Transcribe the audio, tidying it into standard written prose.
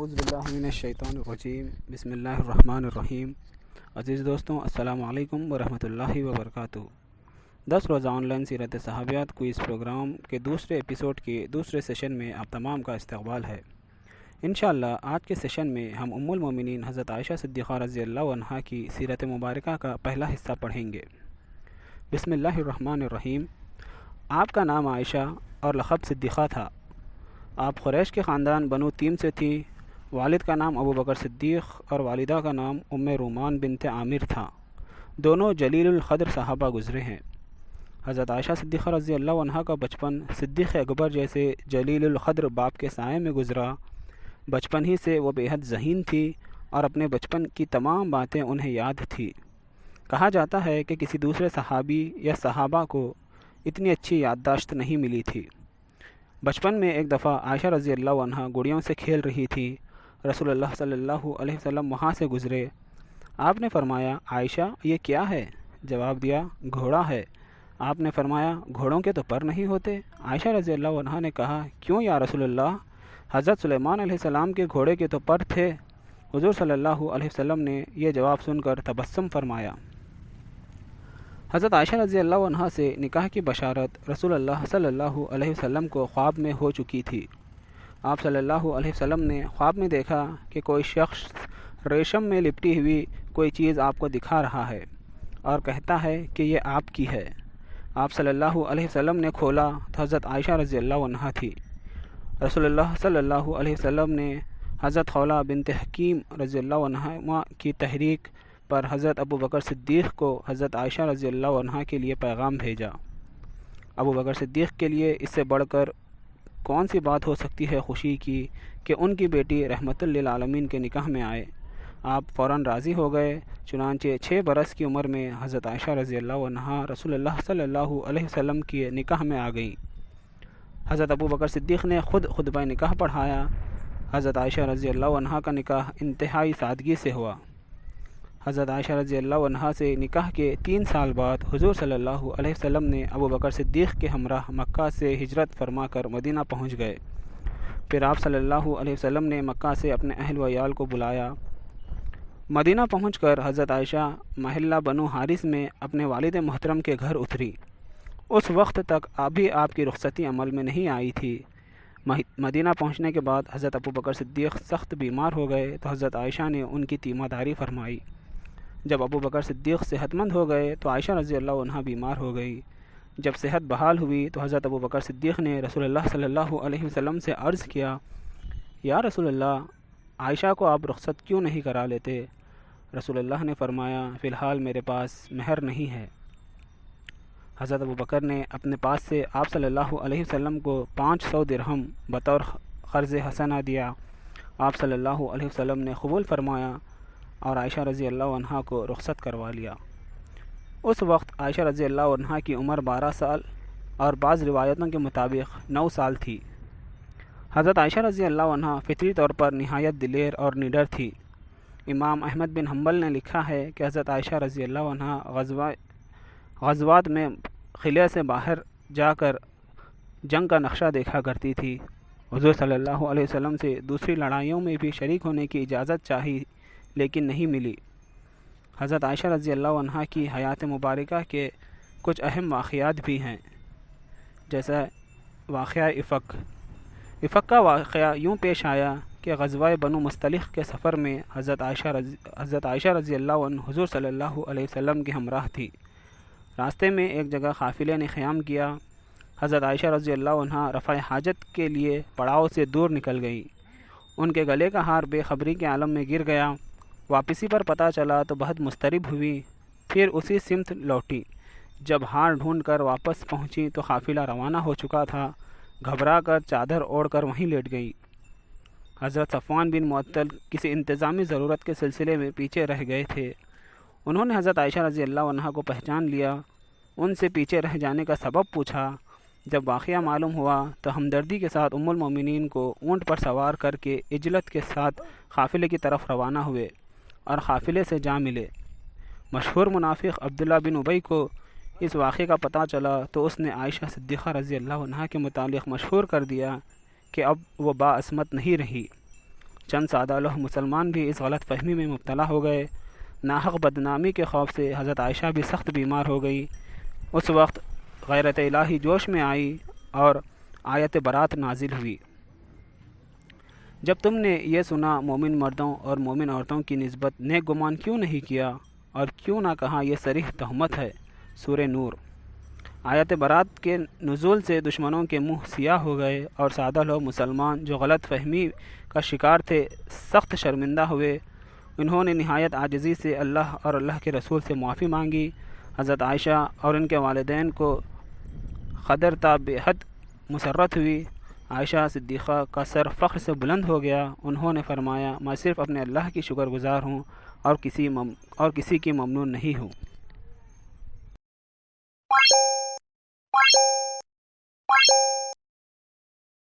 اعوذ باللہ من الشیطان الرجیم بسم اللہ الرحمن الرحیم۔ عزیز دوستوں، السلام علیکم ورحمۃ اللہ وبرکاتہ۔ 10 روزہ آن لائن سیرت صحابیات کوئز پروگرام کے دوسرے ایپیسوڈ کے دوسرے سیشن میں آپ تمام کا استقبال ہے۔ انشاءاللہ آج کے سیشن میں ہم ام المومنین حضرت عائشہ صدیقہ رضی اللہ عنہا کی سیرت مبارکہ کا پہلا حصہ پڑھیں گے۔ بسم اللہ الرحمن الرحیم۔ آپ کا نام عائشہ اور لقب صدیقہ تھا۔ آپ قریش کے خاندان بنو تیم سے تھی۔ والد کا نام ابو بکر صدیق اور والدہ کا نام ام رومان بنت عامر تھا۔ دونوں جلیل القدر صحابہ گزرے ہیں۔ حضرت عائشہ صدیقہ رضی اللہ عنہا کا بچپن صدیق اکبر جیسے جلیل القدر باپ کے سائے میں گزرا۔ بچپن ہی سے وہ بے حد ذہین تھی اور اپنے بچپن کی تمام باتیں انہیں یاد تھی۔ کہا جاتا ہے کہ کسی دوسرے صحابی یا صحابہ کو اتنی اچھی یادداشت نہیں ملی تھی۔ بچپن میں ایک دفعہ عائشہ رضی اللہ عنہا گڑیوں سے کھیل رہی تھی۔ رسول اللہ صلی اللہ علیہ وسلم وہاں سے گزرے۔ آپ نے فرمایا، عائشہ یہ کیا ہے؟ جواب دیا، گھوڑا ہے۔ آپ نے فرمایا، گھوڑوں کے تو پر نہیں ہوتے؟ عائشہ رضی اللہ عنہا نے کہا، کیوں یا رسول اللہ؟ حضرت سلیمان علیہ السلام کے گھوڑے کے تو پر تھے۔ حضور صلی اللہ علیہ وسلم نے یہ جواب سن کر تبسم فرمایا۔ حضرت عائشہ رضی اللہ عنہا سے نکاح کی بشارت رسول اللہ صلی اللہ علیہ وسلم کو خواب میں ہو چکی تھی۔ آپ صلی اللہ علیہ وسلم نے خواب میں دیکھا کہ کوئی شخص ریشم میں لپٹی ہوئی کوئی چیز آپ کو دکھا رہا ہے اور کہتا ہے کہ یہ آپ کی ہے۔ آپ صلی اللہ علیہ وسلم نے کھولا تو حضرت عائشہ رضی اللہ عنہا تھی۔ رسول اللہ صلی اللہ علیہ وسلم نے حضرت خولہ بنت حکیم رضی اللہ عنہا کی تحریک پر حضرت ابو بکر صدیق کو حضرت عائشہ رضی اللہ عنہا کے لیے پیغام بھیجا۔ ابو بکر صدیق کے لیے اس سے بڑھ کر کون سی بات ہو سکتی ہے خوشی کی کہ ان کی بیٹی رحمت للعالمین کے نکاح میں آئے۔ آپ فوراً راضی ہو گئے۔ چنانچہ 6 برس کی عمر میں حضرت عائشہ رضی اللہ عنہا رسول اللہ صلی اللہ علیہ وسلم کی نکاح میں آ گئیں۔ حضرت ابو بکر صدیق نے خود خطبہ نکاح پڑھایا۔ حضرت عائشہ رضی اللہ عنہا کا نکاح انتہائی سادگی سے ہوا۔ حضرت عائشہ رضی اللہ عنہا سے نکاح کے 3 سال بعد حضور صلی اللہ علیہ وسلم نے ابو بکر صدیق کے ہمراہ مکہ سے ہجرت فرما کر مدینہ پہنچ گئے۔ پھر آپ صلی اللہ علیہ وسلم نے مکہ سے اپنے اہل و عیال کو بلایا۔ مدینہ پہنچ کر حضرت عائشہ محلہ بنو حارث میں اپنے والد محترم کے گھر اتری۔ اس وقت تک ابھی آپ کی رخصتی عمل میں نہیں آئی تھی۔ مدینہ پہنچنے کے بعد حضرت ابو بکر صدیق سخت بیمار ہو گئے تو حضرت عائشہ نے ان کی تیمارداری فرمائی۔ جب ابو بکر صدیق صحت مند ہو گئے تو عائشہ رضی اللہ عنہا بیمار ہو گئی۔ جب صحت بحال ہوئی تو حضرت ابو بکر صدیق نے رسول اللہ صلی اللہ علیہ وسلم سے عرض کیا، یا رسول اللہ، عائشہ کو آپ رخصت کیوں نہیں کرا لیتے؟ رسول اللہ نے فرمایا، فی الحال میرے پاس مہر نہیں ہے۔ حضرت ابو بکر نے اپنے پاس سے آپ صلی اللہ علیہ وسلم کو 500 درہم بطور قرض حسنہ دیا۔ آپ صلی اللہ علیہ وسلم نے قبول فرمایا اور عائشہ رضی اللہ عنہا کو رخصت کروا لیا۔ اس وقت عائشہ رضی اللہ عنہا کی عمر 12 سال اور بعض روایتوں کے مطابق 9 سال تھی۔ حضرت عائشہ رضی اللہ عنہا فطری طور پر نہایت دلیر اور نڈر تھی۔ امام احمد بن حنبل نے لکھا ہے کہ حضرت عائشہ رضی اللہ عنہا غزوات میں قلعے سے باہر جا کر جنگ کا نقشہ دیکھا کرتی تھی۔ حضور صلی اللہ علیہ وسلم سے دوسری لڑائیوں میں بھی شریک ہونے کی اجازت چاہی لیکن نہیں ملی۔ حضرت عائشہ رضی اللہ عنہا کی حیات مبارکہ کے کچھ اہم واقعات بھی ہیں، جیسا واقعہ افق کا واقعہ یوں پیش آیا کہ غزوہ بنو مستلق کے سفر میں حضرت عائشہ رضی اللہ عنہ حضور صلی اللہ علیہ وسلم کے ہمراہ تھی۔ راستے میں ایک جگہ قافلے نے قیام کیا۔ حضرت عائشہ رضی اللہ عنہا رفع حاجت کے لیے پڑاؤ سے دور نکل گئیں۔ ان کے گلے کا ہار بے خبری کے عالم میں گر گیا۔ واپسی پر پتہ چلا تو بہت مضطرب ہوئی، پھر اسی سمت لوٹی۔ جب ہار ڈھونڈ کر واپس پہنچی تو قافلہ روانہ ہو چکا تھا۔ گھبرا کر چادر اوڑھ کر وہیں لیٹ گئی۔ حضرت صفوان بن معطل کسی انتظامی ضرورت کے سلسلے میں پیچھے رہ گئے تھے۔ انہوں نے حضرت عائشہ رضی اللہ عنہا کو پہچان لیا، ان سے پیچھے رہ جانے کا سبب پوچھا۔ جب واقعہ معلوم ہوا تو ہمدردی کے ساتھ ام المومنین کو اونٹ پر سوار کر کے عجلت کے ساتھ قافلے کی طرف روانہ ہوئے اور قافلے سے جا ملے۔ مشہور منافق عبداللہ بن ابی کو اس واقعے کا پتہ چلا تو اس نے عائشہ صدیقہ رضی اللہ عنہا کے متعلق مشہور کر دیا کہ اب وہ باعصمت نہیں رہی۔ چند سادہ لوح مسلمان بھی اس غلط فہمی میں مبتلا ہو گئے۔ ناحق بدنامی کے خوف سے حضرت عائشہ بھی سخت بیمار ہو گئی۔ اس وقت غیرت الہی جوش میں آئی اور آیت برات نازل ہوئی۔ جب تم نے یہ سنا مومن مردوں اور مومن عورتوں کی نسبت نیک گمان کیوں نہیں کیا اور کیوں نہ کہا یہ صریح تہمت ہے؟ سورہ نور۔ آیت برات کے نزول سے دشمنوں کے منہ سیاہ ہو گئے اور سادہ لوگ مسلمان جو غلط فہمی کا شکار تھے سخت شرمندہ ہوئے۔ انہوں نے نہایت عاجزی سے اللہ اور اللہ کے رسول سے معافی مانگی۔ حضرت عائشہ اور ان کے والدین کو قدر تا بے حد مسرت ہوئی۔ عائشہ صدیقہ کا سر فخر سے بلند ہو گیا۔ انہوں نے فرمایا، میں صرف اپنے اللہ کی شکر گزار ہوں اور کسی کی ممنون نہیں ہوں۔